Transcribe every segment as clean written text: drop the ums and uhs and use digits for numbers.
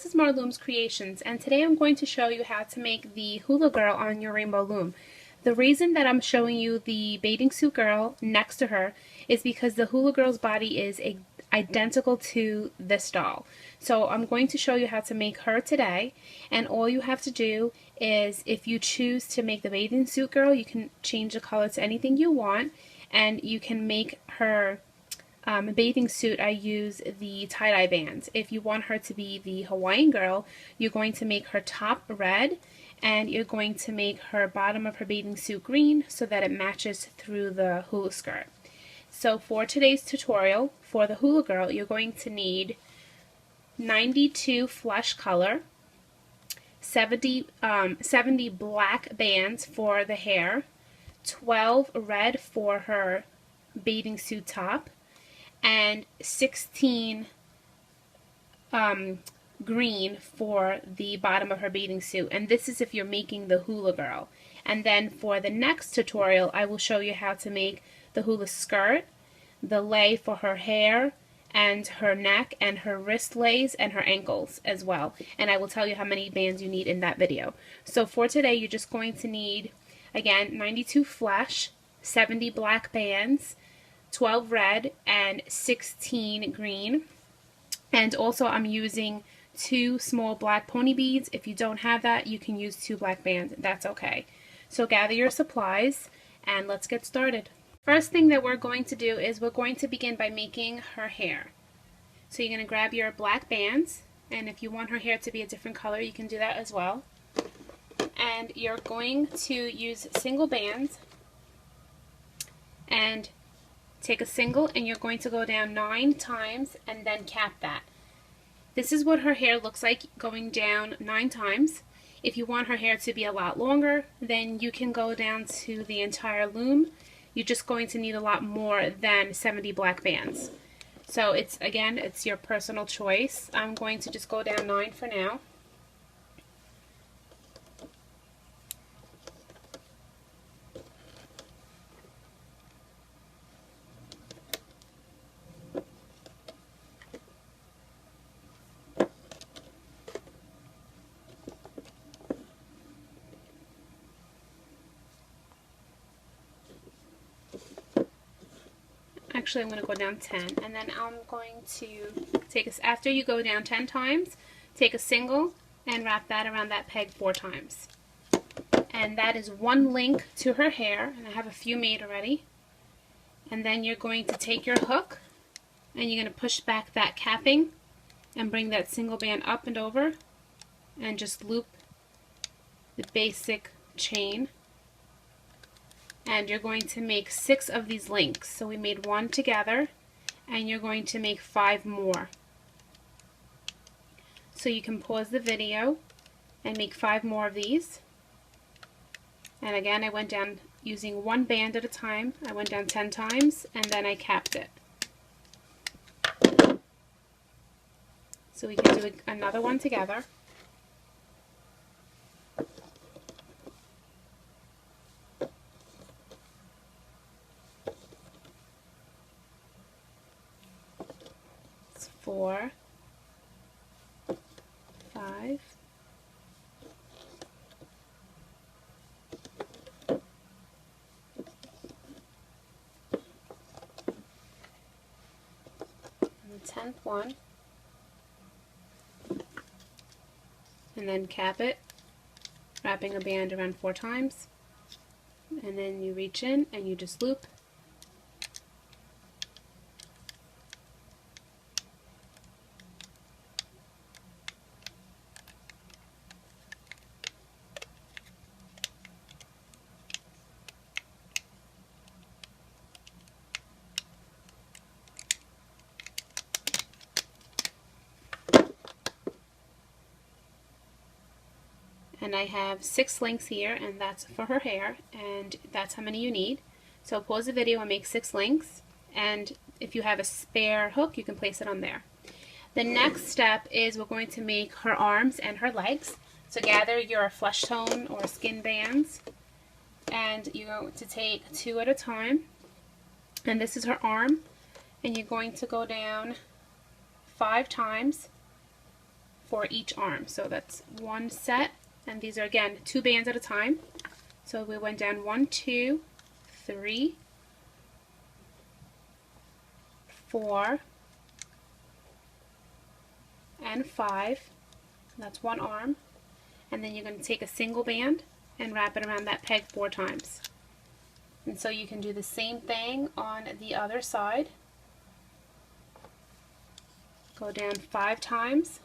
This is Marloomz Creations, and today I'm going to show you how to make the hula girl on your rainbow loom. The reason that I'm showing you the bathing suit girl next to her is because the hula girl's body is identical to this doll. So I'm going to show you how to make her today, and all you have to do is, if you choose to make the bathing suit girl, you can change the color to anything you want, and you can make her bathing suit. I use the tie-dye bands. If you want her to be the Hawaiian girl, you're going to make her top red and you're going to make her bottom of her bathing suit green so that it matches through the hula skirt. So for today's tutorial, for the hula girl, you're going to need 92 flesh color, 70 black bands for the hair, 12 red for her bathing suit top, and 16 green for the bottom of her bathing suit. And this is if you're making the hula girl. And then for the next tutorial, I will show you how to make the hula skirt, the lei for her hair and her neck, and her wrist leis and her ankles as well. And I will tell you how many bands you need in that video. So for today, you're just going to need, again, 92 flesh, 70 black bands, 12 red, and 16 green. And also I'm using 2 small black pony beads. If you don't have that, you can use 2 black bands. That's okay. So gather your supplies and let's get started. First thing that we're going to do is we're going to begin by making her hair. So you're going to grab your black bands, and if you want her hair to be a different color, you can do that as well. And you're going to use single bands and take a single, and you're going to go down 9 times and then cap that. This is what her hair looks like going down 9 times. If you want her hair to be a lot longer, then you can go down to the entire loom. You're just going to need a lot more than 70 black bands. So it's your personal choice. I'm going to just go down 9 for now. Actually, I'm going to go down 10, and then I'm going to take us, after you go down 10 times, take a single and wrap that around that peg 4 times. And that is 1 link to her hair, and I have a few made already. And then you're going to take your hook and you're going to push back that capping and bring that single band up and over and just loop the basic chain. And you're going to make 6 of these links. So we made 1 together, and you're going to make 5 more. So you can pause the video and make 5 more of these. And again, I went down using 1 band at a time. I went down 10 times, and then I capped it. So we can do another one together. It's 4, 5, 10th one, and then cap it, wrapping a band around 4 times, and then you reach in and you just loop. And I have 6 links here, and that's for her hair, and that's how many you need. So pause the video and make 6 links, and if you have a spare hook, you can place it on there. The next step is we're going to make her arms and her legs. So gather your flesh tone or skin bands, and you're going to take 2 at a time, and this is her arm, and you're going to go down 5 times for each arm. So that's one set, and these are again 2 bands at a time. So we went down 1, 2, 3, 4, and 5. That's one arm. And then you're going to take a single band and wrap it around that peg 4 times. And so you can do the same thing on the other side. Go down 5 times.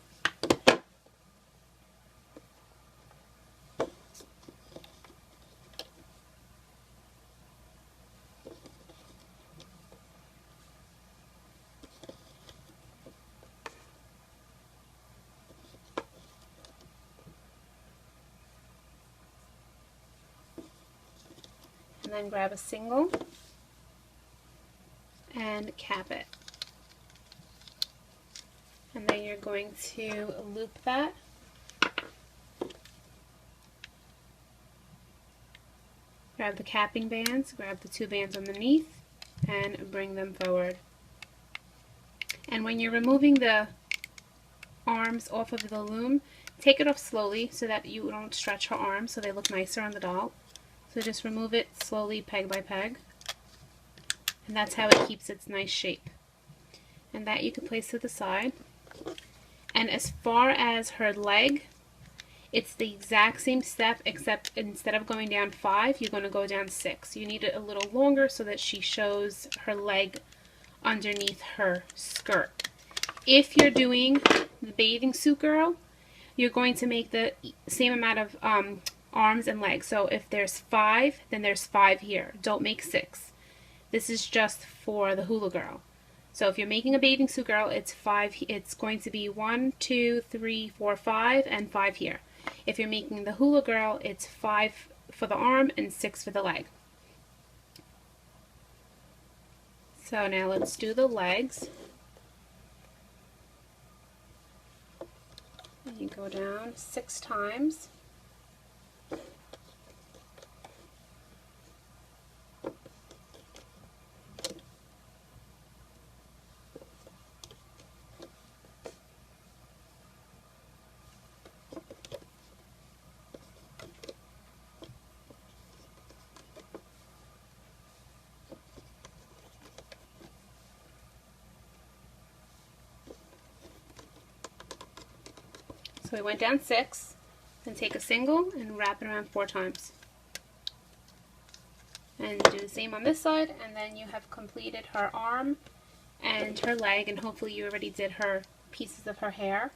And then grab a single and cap it. And then you're going to loop that. Grab the capping bands, grab the 2 bands underneath, and bring them forward. And when you're removing the arms off of the loom, take it off slowly so that you don't stretch her arms so they look nicer on the doll. So just remove it slowly, peg by peg. And that's how it keeps its nice shape. And that you can place to the side. And as far as her leg, it's the exact same step, except instead of going down 5, you're going to go down 6. You need it a little longer so that she shows her leg underneath her skirt. If you're doing the bathing suit girl, you're going to make the same amount of arms and legs. So if there's 5, then there's 5 here. Don't make 6. This is just for the hula girl. So if you're making a bathing suit girl, it's 5. It's going to be 1, 2, 3, 4, 5, and 5 here. If you're making the hula girl, it's 5 for the arm and 6 for the leg. So now let's do the legs. And you go down 6 times. So we went down 6, then take a single and wrap it around 4 times. And do the same on this side, and then you have completed her arm and her leg, and hopefully you already did her pieces of her hair.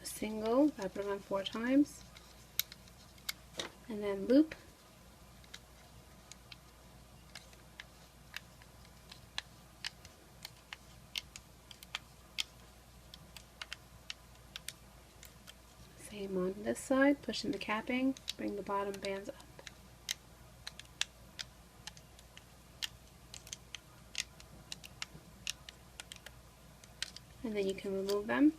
Single, wrap it around 4 times, and then loop. Same on this side, push in the capping, bring the bottom bands up. And then you can remove them.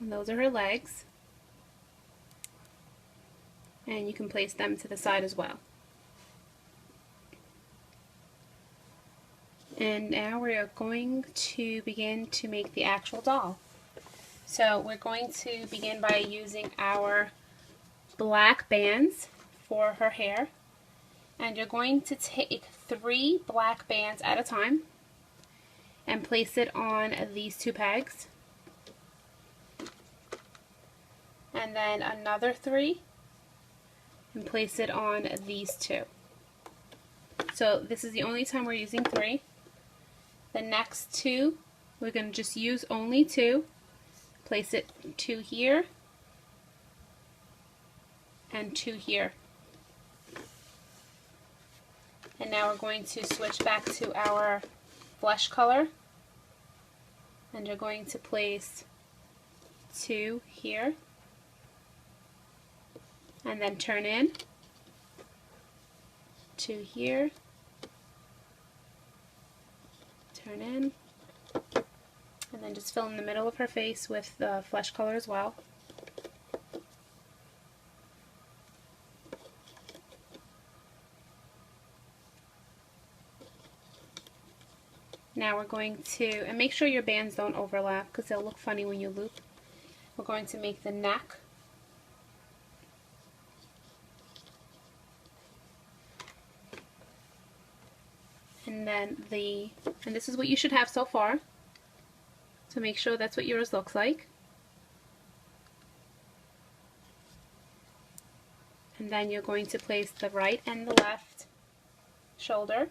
And those are her legs, and you can place them to the side as well. And now we are going to begin to make the actual doll. So we're going to begin by using our black bands for her hair, and you're going to take 3 black bands at a time and place it on these 2 pegs. And then another 3 and place it on these 2. So this is the only time we're using 3. The next 2, we're going to just use only 2. Place it 2 here and 2 here. And now we're going to switch back to our flesh color and you're going to place 2 here, and then turn in, 2 here, turn in, and then just fill in the middle of her face with the flesh color as well. Now we're going to, and make sure your bands don't overlap because they'll look funny when you loop. We're going to make the neck. And then and this is what you should have so far. So make sure that's what yours looks like. And then you're going to place the right and the left shoulder.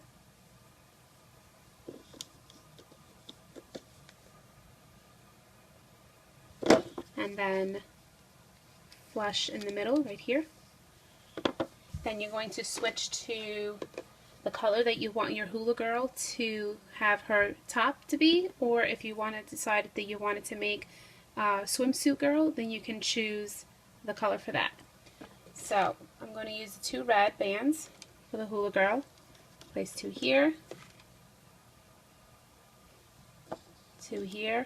And then flush in the middle right here. Then you're going to switch to the color that you want your hula girl to have her top to be, or if you want to decide that you wanted to make a swimsuit girl, then you can choose the color for that. So I'm going to use the 2 red bands for the hula girl. Place 2 here, 2 here.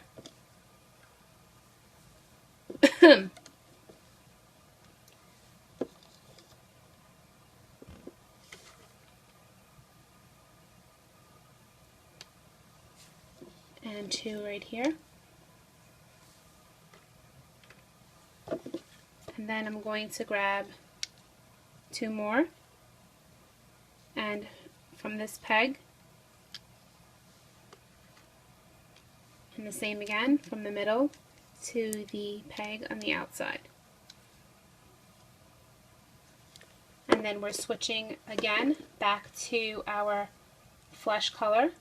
And 2 right here. And then I'm going to grab 2 more, and from this peg, and the same again from the middle to the peg on the outside. And then we're switching again back to our flesh color,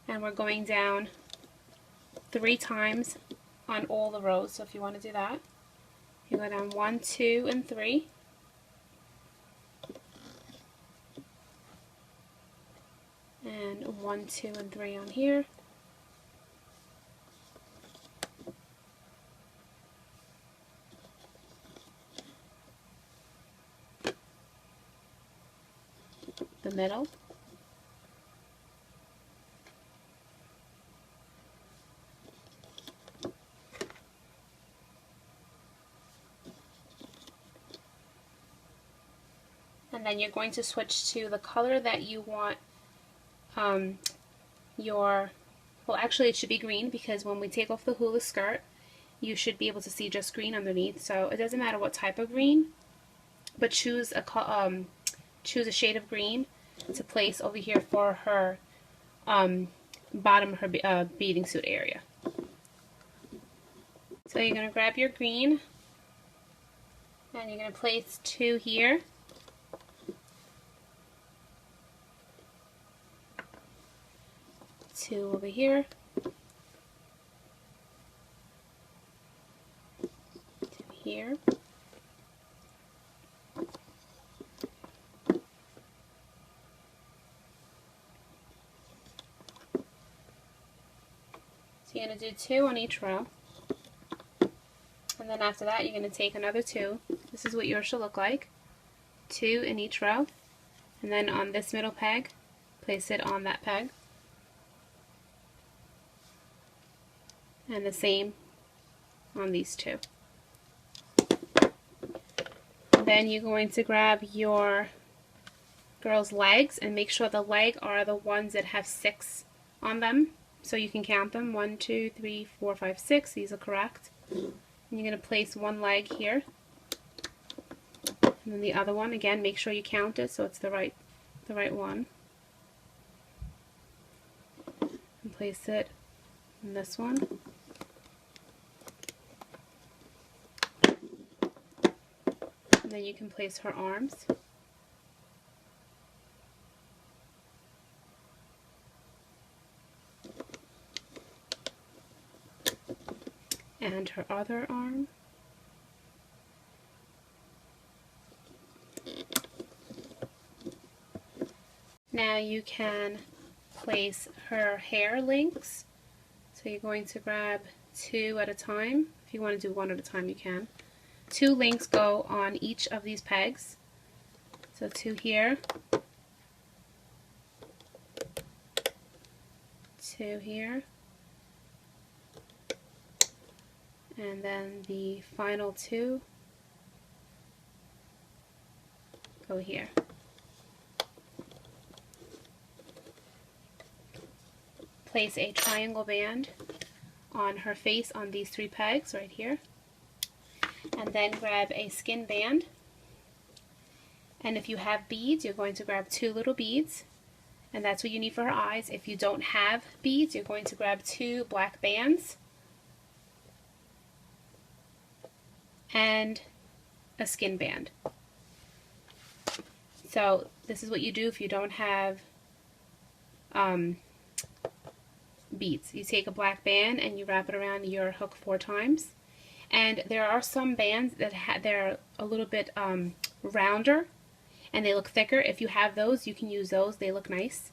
and we're going down 3 times on all the rows. So if you want to do that, you go down 1, 2, and 3. And 1, 2, and 3 on here. The middle. And then you're going to switch to the color that you want well, actually it should be green, because when we take off the hula skirt, you should be able to see just green underneath. So it doesn't matter what type of green, but choose a shade of green to place over here for her bottom of her bathing suit area. So you're going to grab your green, and you're going to place 2 here. 2 over here. 2 here. So you're going to do 2 on each row. And then after that, you're going to take another 2. This is what yours should look like. 2 in each row. And then on this middle peg, place it on that peg. And the same on these 2. Then you're going to grab your girl's legs and make sure the leg are the ones that have 6 on them, so you can count them. 1, 2, 3, 4, 5, 6. These are correct. And you're going to place one leg here, and then the other one. Again, make sure you count it so it's the right one. And place it in this one. And then you can place her arms. And her other arm. Now you can place her hair links. So you're going to grab 2 at a time. If you want to do 1 at a time, you can. 2 links go on each of these pegs. So 2 here, 2 here, and then the final 2 go here. Place a triangle band on her face on these 3 pegs right here, and then grab a skin band. And if you have beads, you're going to grab 2 little beads, and that's what you need for her eyes. If you don't have beads, you're going to grab 2 black bands and a skin band. So this is what you do if you don't have beads. You take a black band and you wrap it around your hook 4 times. And there are some bands that they're a little bit rounder and they look thicker. If you have those, you can use those. They look nice.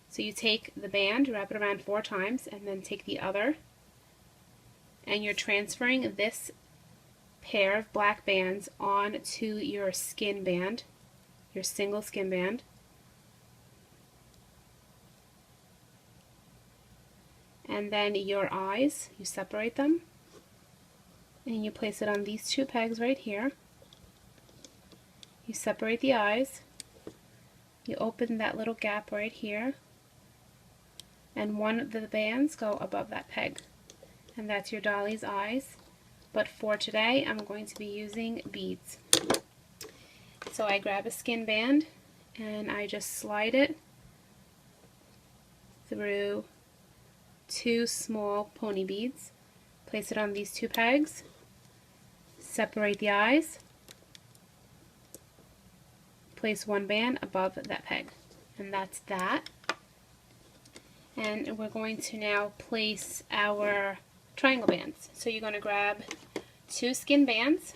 So you take the band, wrap it around 4 times, and then take the other, and you're transferring this pair of black bands onto your skin band, your single skin band. And then your eyes, you separate them, and you place it on these 2 pegs right here. You separate the eyes, you open that little gap right here, and one of the bands go above that peg. And that's your dolly's eyes. But for today, I'm going to be using beads. So I grab a skin band, and I just slide it through 2 small pony beads, place it on these 2 pegs, separate the eyes, place 1 band above that peg, and that's that. And we're going to now place our triangle bands. So you're going to grab 2 skin bands,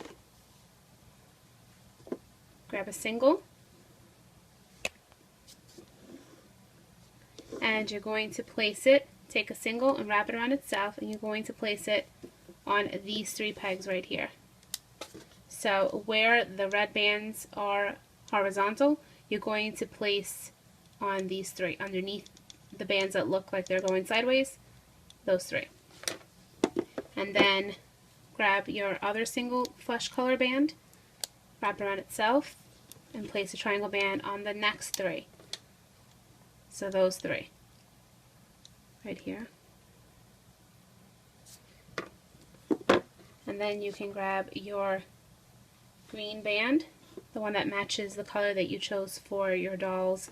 grab a single, and you're going to place it, take a single and wrap it around itself, and you're going to place it on these 3 pegs right here. So where the red bands are horizontal, you're going to place on these 3, underneath the bands that look like they're going sideways, those 3. And then grab your other single flesh color band, wrap it around itself, and place a triangle band on the next 3. So those 3 right here. And then you can grab your green band, the one that matches the color that you chose for your doll's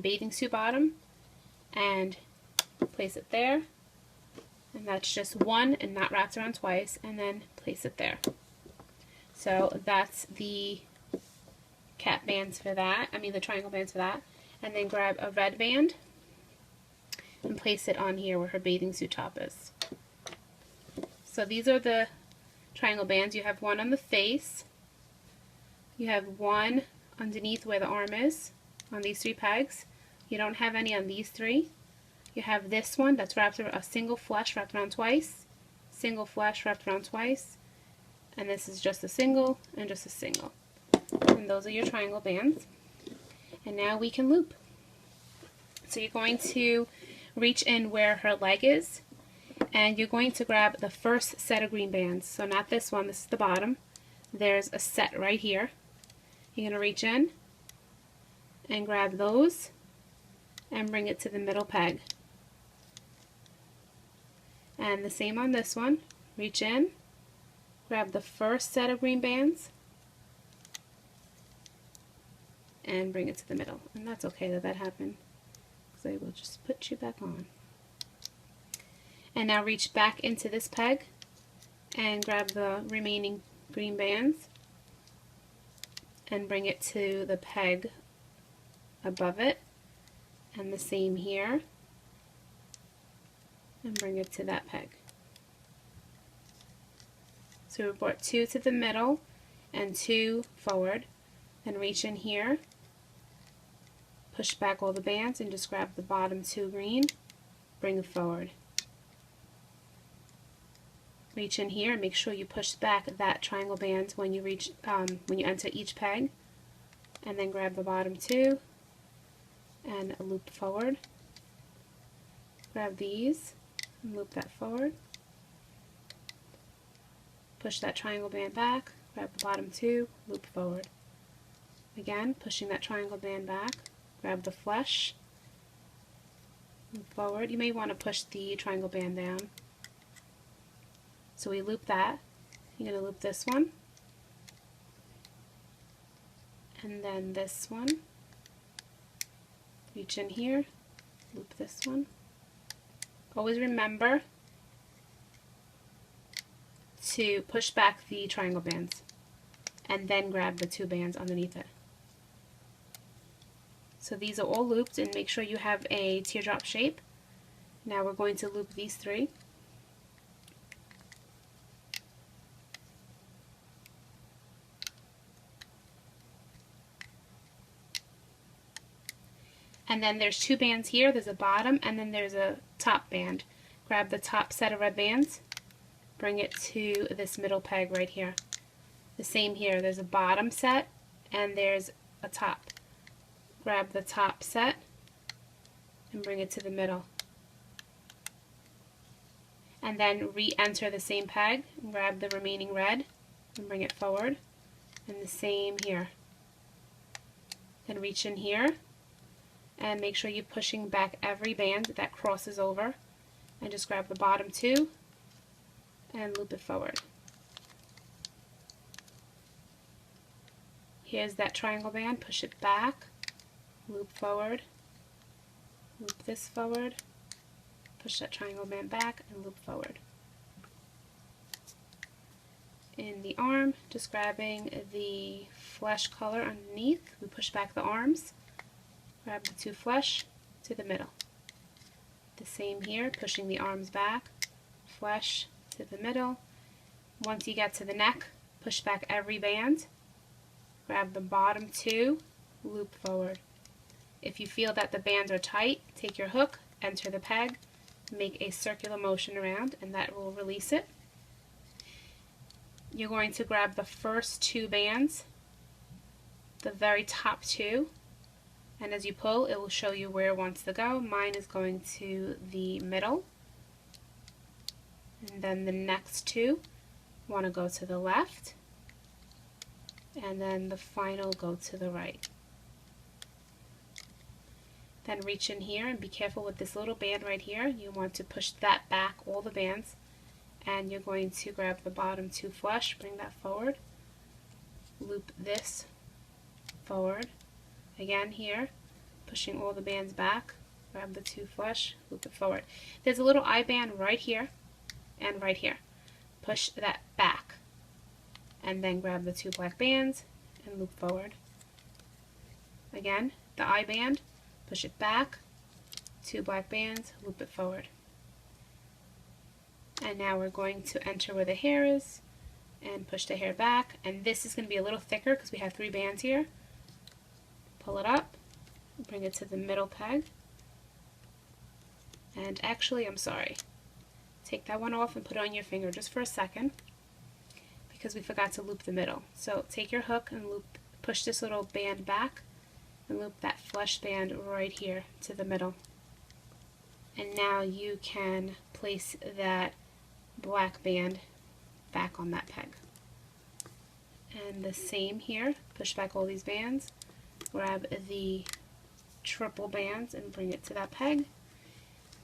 bathing suit bottom, and place it there. And that's just 1 and not wrapped around twice, and then place it there. So that's the cap bands for that, the triangle bands for that. And then grab a red band and place it on here where her bathing suit top is. So these are the triangle bands. You have 1 on the face, you have 1 underneath where the arm is on these 3 pegs. You don't have any on these 3. You have this one that's wrapped around, a single flesh wrapped around twice, single flesh wrapped around twice, and this is just a single and just a single. And those are your triangle bands. And now we can loop. So you're going to reach in where her leg is, and you're going to grab the first set of green bands. So not this one, this is the bottom. There's a set right here. You're going to reach in and grab those and bring it to the middle peg. And the same on this one. Reach in, grab the first set of green bands, and bring it to the middle. And that's okay that that happened, because I will just put you back on. And now reach back into this peg and grab the remaining green bands and bring it to the peg above it, and the same here, and bring it to that peg. So we brought 2 to the middle and 2 forward, then reach in here push back all the bands and just grab the bottom 2 green, bring it forward. Reach in here and make sure you push back that triangle band when you enter each peg, and then grab the bottom 2 and loop forward. Grab these and loop that forward. Push that triangle band back, grab the bottom 2, loop forward. Again, pushing that triangle band back, grab the flesh, loop forward. You may want to push the triangle band down. So we loop that. You're going to loop this one, and then this one. Reach in here, loop this one. Always remember to push back the triangle bands and then grab the 2 bands underneath it. So these are all looped, and make sure you have a teardrop shape. Now we're going to loop these 3. And then there's 2 bands here. There's a bottom and then there's a top band. Grab the top set of red bands, bring it to this middle peg right here. The same here. There's a bottom set and there's a top. Grab the top set and bring it to the middle. And then re-enter the same peg, grab the remaining red and bring it forward. And the same here. Then reach in here and make sure you're pushing back every band that crosses over, and just grab the bottom 2 and loop it forward. Here's that triangle band, push it back, loop forward, loop this forward, push that triangle band back and loop forward. In the arm, just grabbing the flesh color underneath, we push back the arms. Grab the 2 flesh to the middle. The same here, pushing the arms back, flesh to the middle. Once you get to the neck, push back every band. Grab the bottom 2, loop forward. If you feel that the bands are tight, take your hook, enter the peg, make a circular motion around, and that will release it. You're going to grab the first 2 bands, the very top 2, and as you pull, it will show you where it wants to go. Mine is going to the middle. And then the next 2 want to go to the left. And then the final go to the right. Then reach in here and be careful with this little band right here. You want to push that back, all the bands. And you're going to grab the bottom 2 flush, bring that forward. Loop this forward. Again here, pushing all the bands back, grab the 2 flush, loop it forward. There's a little eye band right here and right here. Push that back and then grab the 2 black bands and loop forward. Again, the eye band, push it back, 2 black bands, loop it forward. And now we're going to enter where the hair is and push the hair back, and this is going to be a little thicker because we have 3 bands here. Pull it up, bring it to the middle peg, and actually, I'm sorry, take that one off and put it on your finger just for a second because we forgot to loop the middle. So take your hook and push this little band back and loop that flesh band right here to the middle. And now you can place that black band back on that peg. And the same here, push back all these bands. Grab the triple bands and bring it to that peg.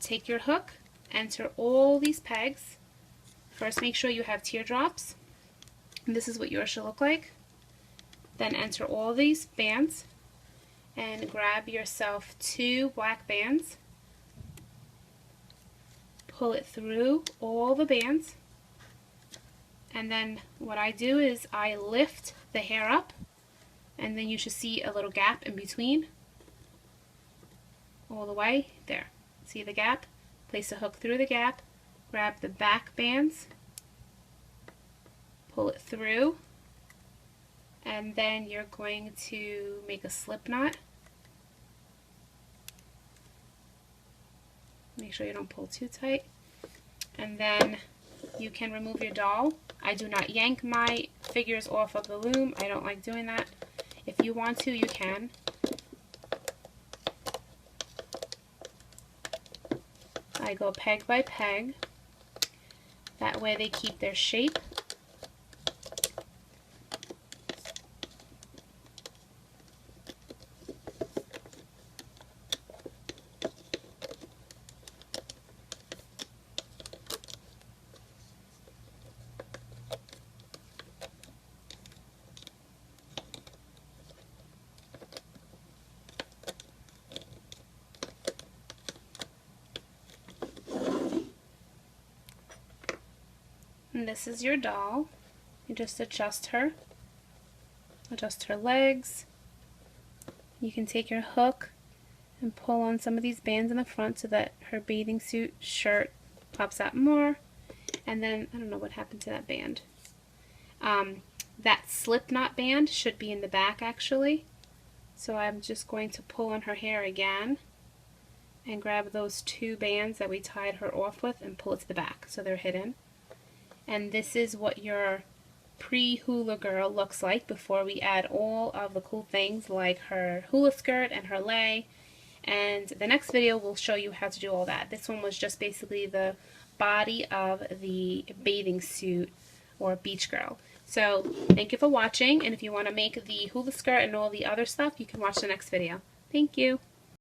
Take your hook, enter all these pegs. First make sure you have teardrops. And this is what yours should look like. Then enter all these bands and grab yourself 2 black bands. Pull it through all the bands. And then what I do is I lift the hair up, and then you should see a little gap in between all the way there. See the gap? Place a hook through the gap, grab the back bands, pull it through, and then you're going to make a slip knot Make sure you don't pull too tight. And then you can remove your doll. I do not yank my figures off of the loom. I don't like doing that. If you want to, you can. I go peg by peg. That way they keep their shape. And this is your doll. You just adjust her legs. You can take your hook and pull on some of these bands in the front so that her bathing suit shirt pops out more. And then, I don't know what happened to that band. That slip knot band should be in the back actually. So I'm just going to pull on her hair again and grab those two bands that we tied her off with and pull it to the back so they're hidden. And this is what your pre-hula girl looks like before we add all of the cool things like her hula skirt and her lei. And the next video will show you how to do all that. This one was just basically the body of the bathing suit or beach girl. So thank you for watching, and if you want to make the hula skirt and all the other stuff, you can watch the next video. Thank you.